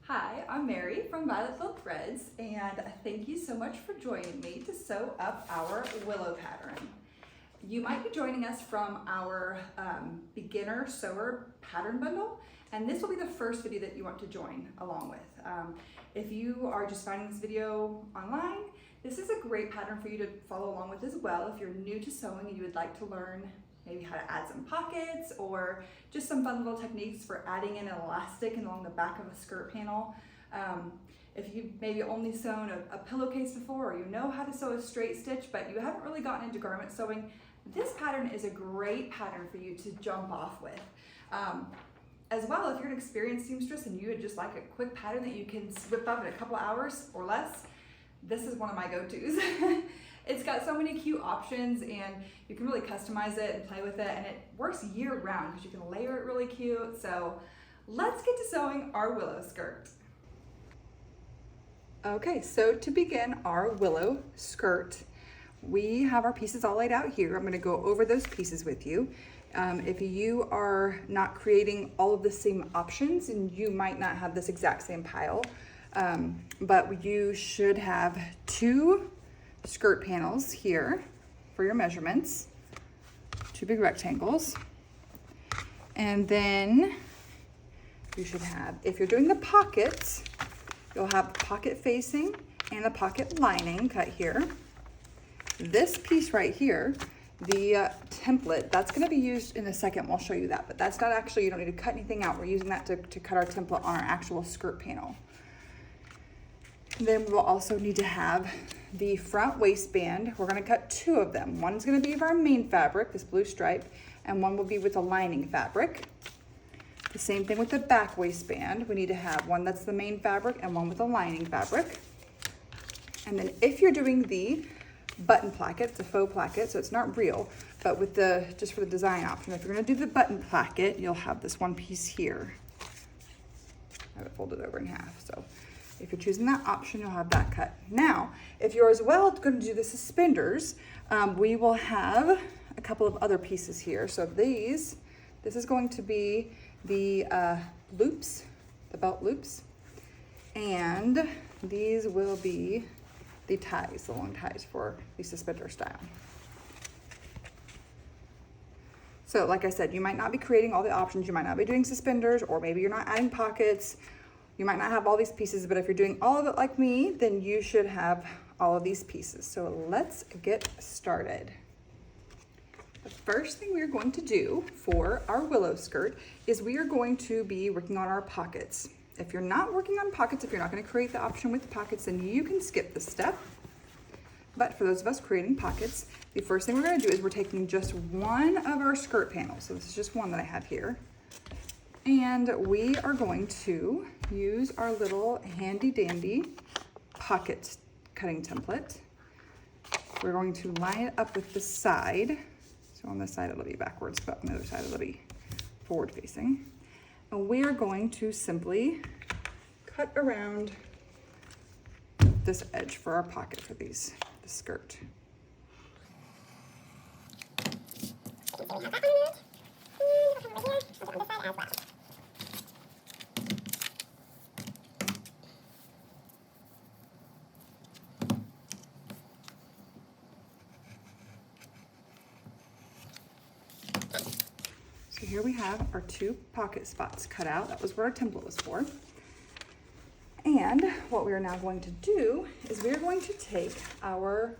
Hi, I'm Mary from Violet Filled Threads, and thank you so much for joining me to sew up our willow pattern. You might be joining us from our beginner sewer pattern bundle, and this will be the first video that you want to join along with. If you are just finding this video online, this is a great pattern for you to follow along with as well. If you're new to sewing and you would like to learn maybe how to add some pockets or just some fun little techniques for adding in an elastic along the back of a skirt panel. If you've maybe only sewn a pillowcase before, or you know how to sew a straight stitch, but you haven't really gotten into garment sewing, this pattern is a great pattern for you to jump off with. As well, if you're an experienced seamstress and you would just like a quick pattern that you can whip up in a couple hours or less, this is one of my go-tos. It's got so many cute options and you can really customize it and play with it, and it works year round because you can layer it really cute. So let's get to sewing our willow skirt. Okay, so to begin our willow skirt, we have our pieces all laid out here. I'm going to go over those pieces with you. If you are not creating all of the same options, and you might not have this exact same pile, but you should have two skirt panels here for your measurements, two big rectangles, and then you should have, if you're doing the pockets, you'll have the pocket facing and the pocket lining cut here. This piece right here, the template, that's going to be used in a second. We'll show you that, but that's not actually, you don't need to cut anything out. We're using that to cut our template on our actual skirt panel. Then we'll also need to have the front waistband. We're going to cut two of them. One's going to be of our main fabric, this blue stripe, and one will be with a lining fabric. The same thing with the back waistband. We need to have one that's the main fabric and one with a lining fabric. And then if you're doing the button placket, it's a faux placket, so it's not real, but with the, just for the design option, if you're going to do the button placket, you'll have this one piece here. I have it folded over in half, so if you're choosing that option, you'll have that cut. Now, if you're as well going to do the suspenders, we will have a couple of other pieces here. So this is going to be the loops, the belt loops, and these will be the ties, the long ties for the suspender style. So like I said, you might not be creating all the options. You might not be doing suspenders, or maybe you're not adding pockets. You might not have all these pieces, but if you're doing all of it like me, then you should have all of these pieces. So let's get started. The first thing we're going to do for our willow skirt is we are going to be working on our pockets. If you're not working on pockets, if you're not going to create the option with pockets, then you can skip this step. But for those of us creating pockets, the first thing we're going to do is we're taking just one of our skirt panels. So this is just one that I have here. And we are going to use our little handy dandy pocket cutting template. We're going to line it up with the side. So on this side it'll be backwards, but on the other side it'll be forward facing. And we are going to simply cut around this edge for our pocket for the skirt. So here we have our two pocket spots cut out. That was what our template was for. And what we are now going to do is we are going to take our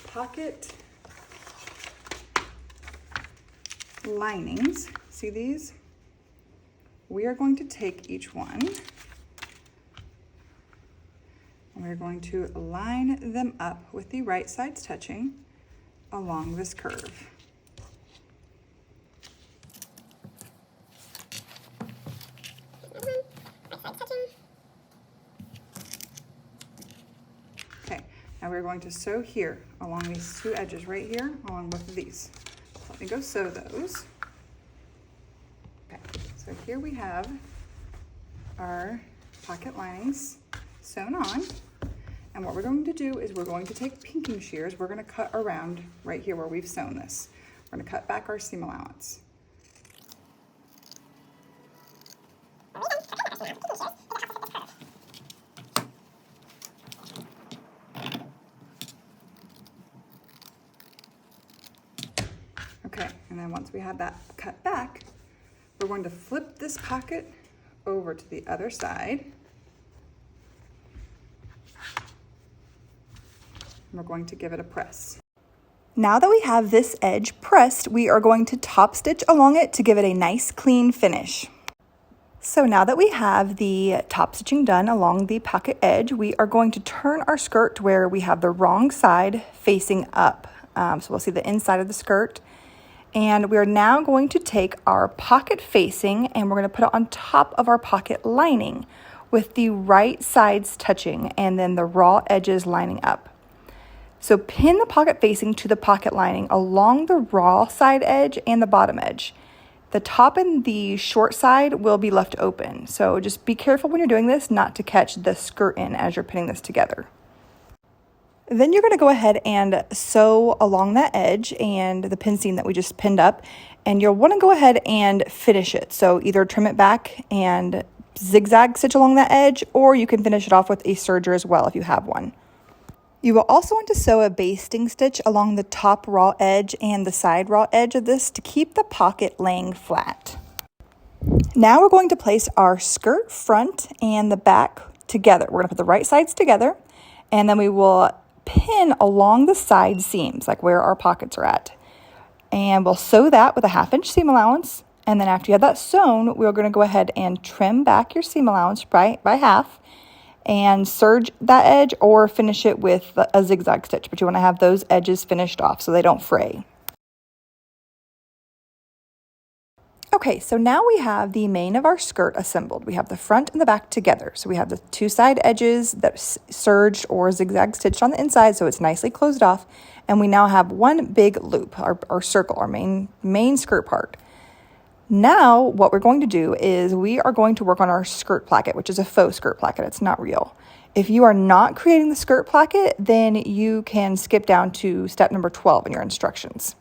pocket linings. See these? We are going to take each one and we're going to line them up with the right sides touching along this curve. Okay, now we're going to sew here along these two edges right here, along both of these. So let me go sew those. Okay, so here we have our pocket linings sewn on. And what we're going to do is we're going to take pinking shears. We're going to cut around right here where we've sewn this. We're going to cut back our seam allowance. Okay, and then once we have that cut back, we're going to flip this pocket over to the other side. We're going to give it a press. Now that we have this edge pressed, we are going to top stitch along it to give it a nice clean finish. So now that we have the top stitching done along the pocket edge, we are going to turn our skirt to where we have the wrong side facing up. So we'll see the inside of the skirt. And we are now going to take our pocket facing and we're going to put it on top of our pocket lining with the right sides touching and then the raw edges lining up. So pin the pocket facing to the pocket lining along the raw side edge and the bottom edge. The top and the short side will be left open. So just be careful when you're doing this not to catch the skirt in as you're pinning this together. Then you're going to go ahead and sew along that edge and the pin seam that we just pinned up. And you'll want to go ahead and finish it. So either trim it back and zigzag stitch along that edge, or you can finish it off with a serger as well if you have one. You will also want to sew a basting stitch along the top raw edge and the side raw edge of this to keep the pocket laying flat. Now we're going to place our skirt front and the back together. We're going to put the right sides together and then we will pin along the side seams, like where our pockets are at. And we'll sew that with a 1/2 inch seam allowance. And then after you have that sewn, we're going to go ahead and trim back your seam allowance by half and serge that edge or finish it with a zigzag stitch, but you want to have those edges finished off so they don't fray. Okay, so now we have the main of our skirt assembled. We have the front and the back together. So we have the two side edges that serged or zigzag stitched on the inside so it's nicely closed off. And we now have one big loop, our circle, our main skirt part. Now what we're going to do is we are going to work on our skirt placket, which is a faux skirt placket. It's not real. If you are not creating the skirt placket, then you can skip down to step number 12 in your instructions.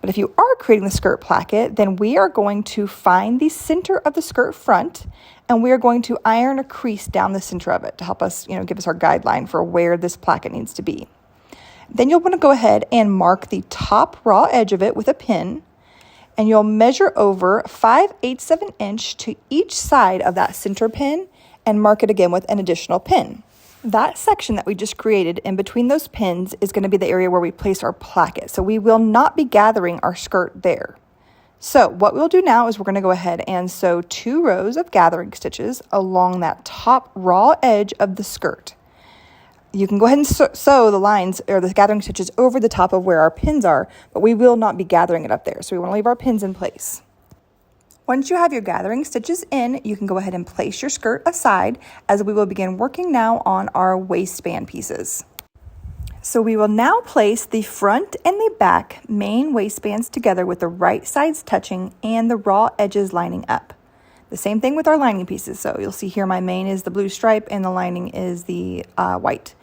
But if you are creating the skirt placket, then we are going to find the center of the skirt front and we are going to iron a crease down the center of it to help us, give us our guideline for where this placket needs to be. Then you'll want to go ahead and mark the top raw edge of it with a pin. And you'll measure over 5/8 of an inch to each side of that center pin and mark it again with an additional pin. That section that we just created in between those pins is going to be the area where we place our placket. So we will not be gathering our skirt there. So what we'll do now is we're going to go ahead and sew 2 rows of gathering stitches along that top raw edge of the skirt. You can go ahead and sew the lines or the gathering stitches over the top of where our pins are, but we will not be gathering it up there. So we want to leave our pins in place. Once you have your gathering stitches in, you can go ahead and place your skirt aside as we will begin working now on our waistband pieces. So we will now place the front and the back main waistbands together with the right sides touching and the raw edges lining up. The same thing with our lining pieces. So you'll see here my main is the blue stripe and the lining is the white.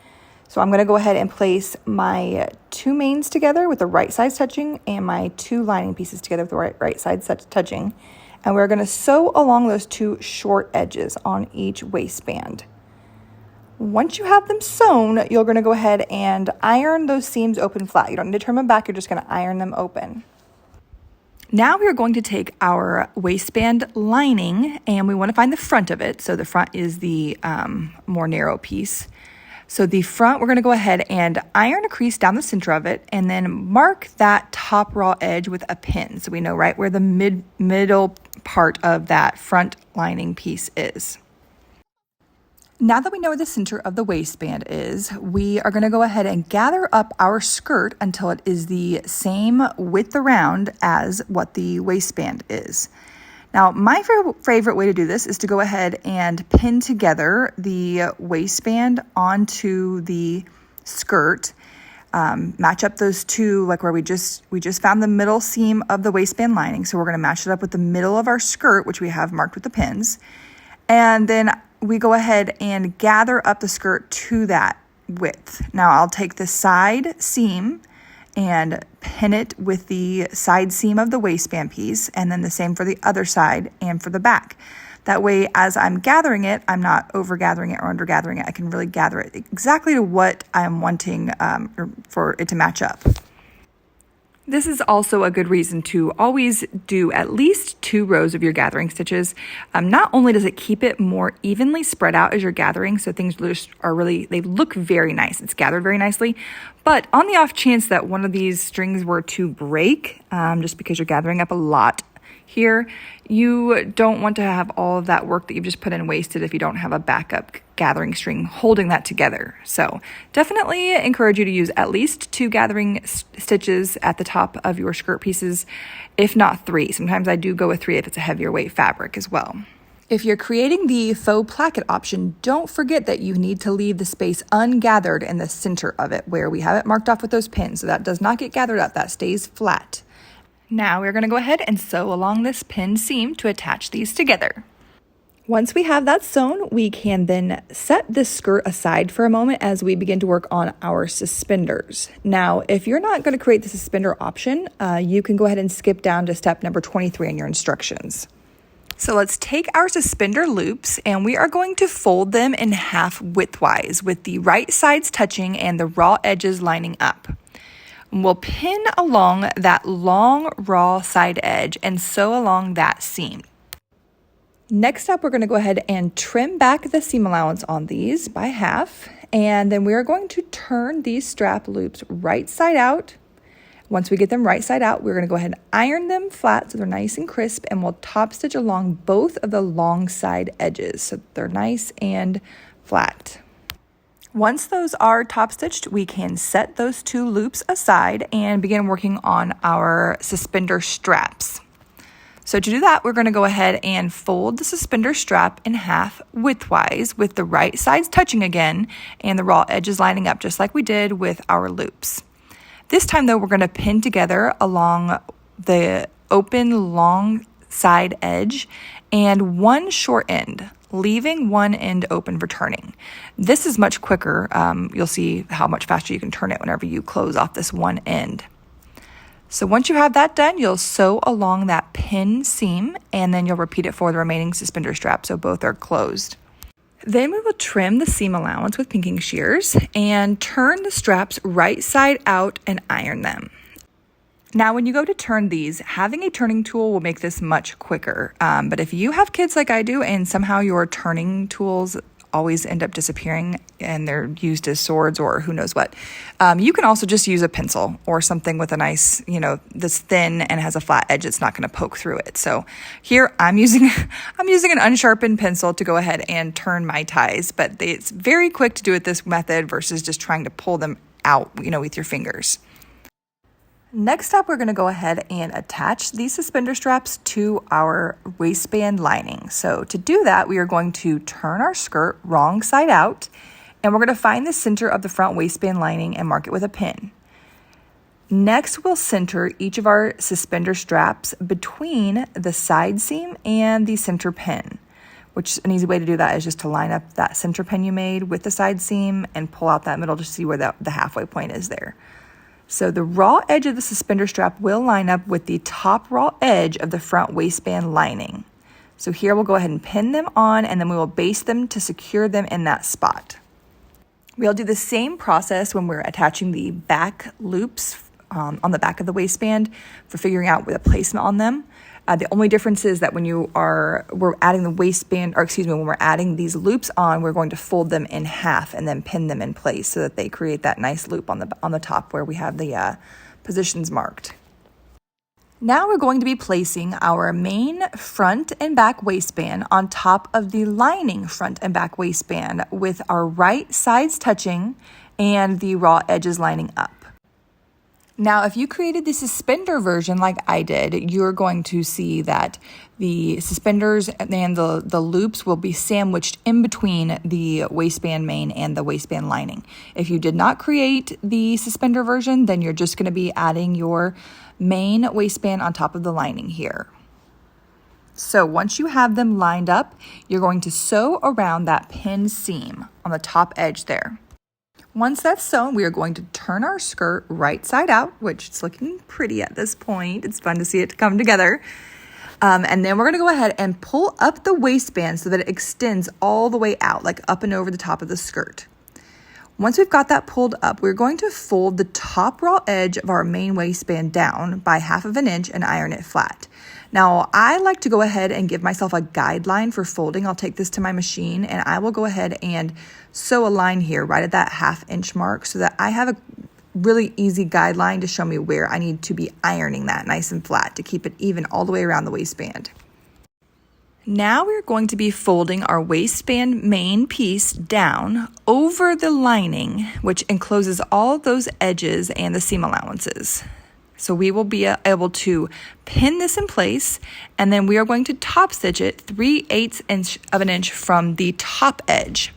So I'm going to go ahead and place my 2 mains together with the right sides touching and my 2 lining pieces together with the right sides touching. And we're going to sew along those 2 short edges on each waistband. Once you have them sewn, you're going to go ahead and iron those seams open flat. You don't need to turn them back, you're just going to iron them open. Now we are going to take our waistband lining and we want to find the front of it. So the front is the more narrow piece. So the front, we're going to go ahead and iron a crease down the center of it and then mark that top raw edge with a pin. So we know right where the middle part of that front lining piece is. Now that we know where the center of the waistband is, we are going to go ahead and gather up our skirt until it is the same width around as what the waistband is. Now, my favorite way to do this is to go ahead and pin together the waistband onto the skirt. Match up those 2, like where we just found the middle seam of the waistband lining. So we're going to match it up with the middle of our skirt, which we have marked with the pins. And then we go ahead and gather up the skirt to that width. Now I'll take the side seam and pin it with the side seam of the waistband piece, and then the same for the other side and for the back. That way, as I'm gathering it, I'm not over gathering it or under gathering it. I can really gather it exactly to what I'm wanting for it to match up. This is also a good reason to always do at least 2 rows of your gathering stitches. Not only does it keep it more evenly spread out as you're gathering, so things just are really, they look very nice. It's gathered very nicely. But on the off chance that one of these strings were to break, just because you're gathering up a lot here, you don't want to have all of that work that you've just put in wasted if you don't have a backup gathering string holding that together. So definitely encourage you to use at least 2 gathering stitches at the top of your skirt pieces, if not 3. Sometimes I do go with 3 if it's a heavier weight fabric as well. If you're creating the faux placket option, don't forget that you need to leave the space ungathered in the center of it where we have it marked off with those pins, so that does not get gathered up, that stays flat. Now we're going to go ahead and sew along this pin seam to attach these together. Once we have that sewn, we can then set this skirt aside for a moment as we begin to work on our suspenders. Now, if you're not going to create the suspender option, you can go ahead and skip down to step number 23 in your instructions. So let's take our suspender loops and we are going to fold them in half widthwise with the right sides touching and the raw edges lining up. We'll pin along that long raw side edge and sew along that seam. Next up, we're going to go ahead and trim back the seam allowance on these by half, and then we are going to turn these strap loops right side out. Once we get them right side out, we're going to go ahead and iron them flat so they're nice and crisp, and we'll top stitch along both of the long side edges so they're nice and flat. Once those are top stitched, we can set those 2 loops aside and begin working on our suspender straps. So to do that, we're going to go ahead and fold the suspender strap in half widthwise with the right sides touching again and the raw edges lining up just like we did with our loops. This time though, we're going to pin together along the open long side edge and one short end, leaving one end open for turning. This is much quicker. You'll see how much faster you can turn it whenever you close off this one end. So once you have that done, you'll sew along that pin seam and then you'll repeat it for the remaining suspender strap so both are closed. Then we will trim the seam allowance with pinking shears and turn the straps right side out and iron them. Now, when you go to turn these, having a turning tool will make this much quicker. But if you have kids like I do and somehow your turning tools always end up disappearing and they're used as swords or who knows what, you can also just use a pencil or something with a nice, that's thin and has a flat edge that's not going to poke through it. So here I'm using an unsharpened pencil to go ahead and turn my ties, but it's very quick to do it this method versus just trying to pull them out, with your fingers. Next up, we're going to go ahead and attach these suspender straps to our waistband lining. So to do that, we are going to turn our skirt wrong side out, and we're going to find the center of the front waistband lining and mark it with a pin. Next, we'll center each of our suspender straps between the side seam and the center pin, which an easy way to do that is just to line up that center pin you made with the side seam and pull out that middle to see where the halfway point is there. So the raw edge of the suspender strap will line up with the top raw edge of the front waistband lining. So here we'll go ahead and pin them on and then we will baste them to secure them in that spot. We'll do the same process when we're attaching the back loops on the back of the waistband for figuring out the placement on them. The only difference is that when we're adding the waistband, when we're adding these loops on, we're going to fold them in half and then pin them in place so that they create that nice loop on the top where we have the positions marked. Now we're going to be placing our main front and back waistband on top of the lining front and back waistband with our right sides touching and the raw edges lining up. Now, if you created the suspender version like I did, you're going to see that the suspenders and the loops will be sandwiched in between the waistband main and the waistband lining. If you did not create the suspender version, then you're just going to be adding your main waistband on top of the lining here. So once you have them lined up, you're going to sew around that pin seam on the top edge there. Once that's sewn, we are going to turn our skirt right side out, which is looking pretty at this point. It's fun to see it come together. And then we're going to go ahead and pull up the waistband so that it extends all the way out, like up and over the top of the skirt. Once we've got that pulled up, we're going to fold the top raw edge of our main waistband down by 1/2 inch and iron it flat. Now, I like to go ahead and give myself a guideline for folding. I'll take this to my machine and I will go ahead and sew a line here right at that 1/2 inch mark so that I have a really easy guideline to show me where I need to be ironing that nice and flat to keep it even all the way around the waistband. Now we're going to be folding our waistband main piece down over the lining, which encloses all those edges and the seam allowances. So we will be able to pin this in place, and then we are going to top stitch it 3/8 of an inch from the top edge.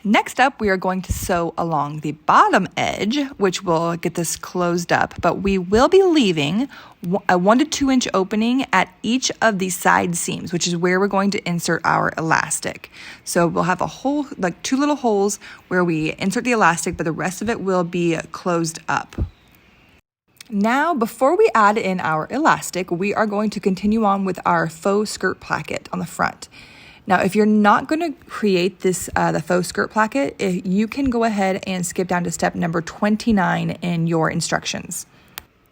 Next up, we are going to sew along the bottom edge, which will get this closed up, but we will be leaving a 1 to 2 inch opening at each of the side seams, which is where we're going to insert our elastic. So we'll have a hole, like 2 little holes where we insert the elastic, but the rest of it will be closed up. Now, before we add in our elastic, we are going to continue on with our faux skirt placket on the front. Now, if you're not going to create this, the faux skirt placket, you can go ahead and skip down to step number 29 in your instructions.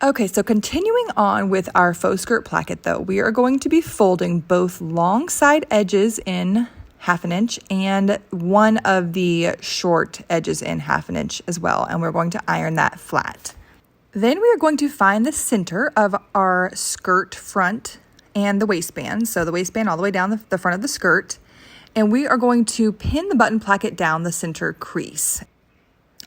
Okay, so continuing on with our faux skirt placket though, we are going to be folding both long side edges in 1/2 inch and one of the short edges in 1/2 inch as well, and we're going to iron that flat. Then we are going to find the center of our skirt front and the waistband, so the waistband all the way down the front of the skirt, and we are going to pin the button placket down the center crease.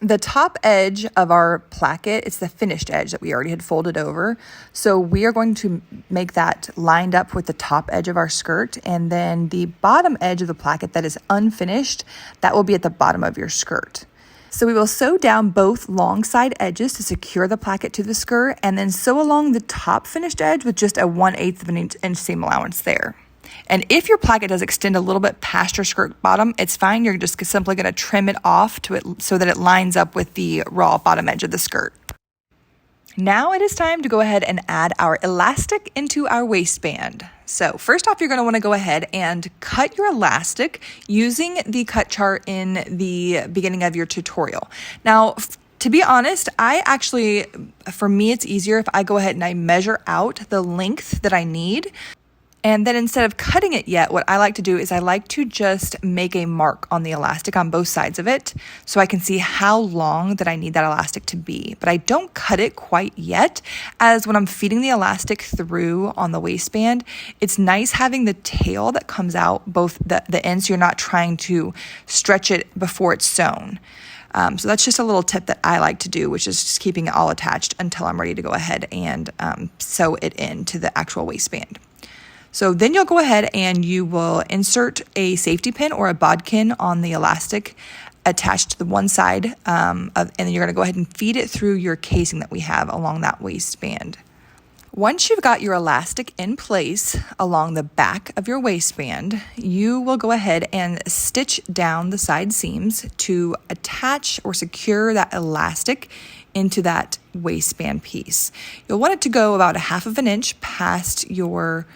The top edge of our placket, it's the finished edge that we already had folded over, so we are going to make that lined up with the top edge of our skirt, and then the bottom edge of the placket that is unfinished, that will be at the bottom of your skirt. So we will sew down both long side edges to secure the placket to the skirt, and then sew along the top finished edge with just a 1/8 of an inch seam allowance there. And if your placket does extend a little bit past your skirt bottom, it's fine. You're just simply going to trim it off to it so that it lines up with the raw bottom edge of the skirt. Now it is time to go ahead and add our elastic into our waistband. So first off, you're going to want to go ahead and cut your elastic using the cut chart in the beginning of your tutorial. Now, to be honest, for me, it's easier if I go ahead and I measure out the length that I need. And then instead of cutting it yet, what I like to do is I like to just make a mark on the elastic on both sides of it so I can see how long that I need that elastic to be. But I don't cut it quite yet, as when I'm feeding the elastic through on the waistband, it's nice having the tail that comes out both the ends, so you're not trying to stretch it before it's sewn. So that's just a little tip that I like to do, which is just keeping it all attached until I'm ready to go ahead and sew it into the actual waistband. So then you'll go ahead and you will insert a safety pin or a bodkin on the elastic attached to the one side, and then you're going to go ahead and feed it through your casing that we have along that waistband. Once you've got your elastic in place along the back of your waistband, you will go ahead and stitch down the side seams to attach or secure that elastic into that waistband piece. You'll want it to go about 1/2 inch past your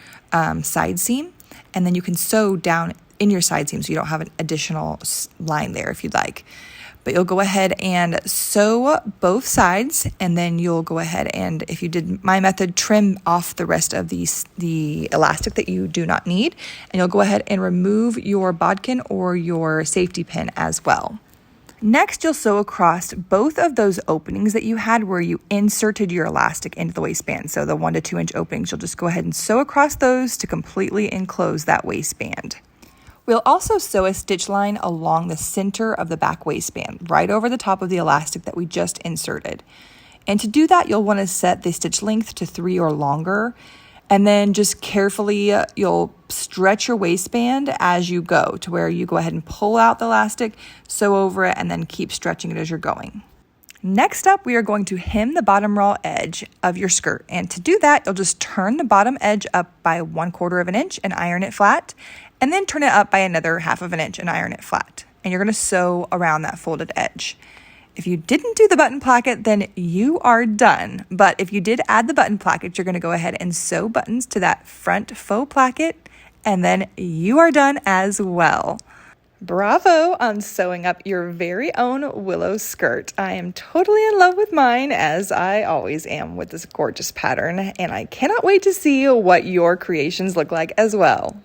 side seam, and then you can sew down in your side seam so you don't have an additional line there if you'd like. But you'll go ahead and sew both sides, and then you'll go ahead and, if you did my method, trim off the rest of the elastic that you do not need, and you'll go ahead and remove your bodkin or your safety pin as well. Next, you'll sew across both of those openings that you had where you inserted your elastic into the waistband. So the 1 to 2 inch openings, you'll just go ahead and sew across those to completely enclose that waistband. We'll also sew a stitch line along the center of the back waistband, right over the top of the elastic that we just inserted. And to do that, you'll want to set the stitch length to 3 or longer. And then just carefully, you'll stretch your waistband as you go to where you go ahead and pull out the elastic, sew over it, and then keep stretching it as you're going. Next up, we are going to hem the bottom raw edge of your skirt. And to do that, you'll just turn the bottom edge up by 1/4 of an inch and iron it flat, and then turn it up by another 1/2 inch and iron it flat. And you're going to sew around that folded edge. If you didn't do the button placket, then you are done. But if you did add the button placket, you're going to go ahead and sew buttons to that front faux placket, and then you are done as well. Bravo on sewing up your very own Willow skirt. I am totally in love with mine, as I always am with this gorgeous pattern, and I cannot wait to see what your creations look like as well.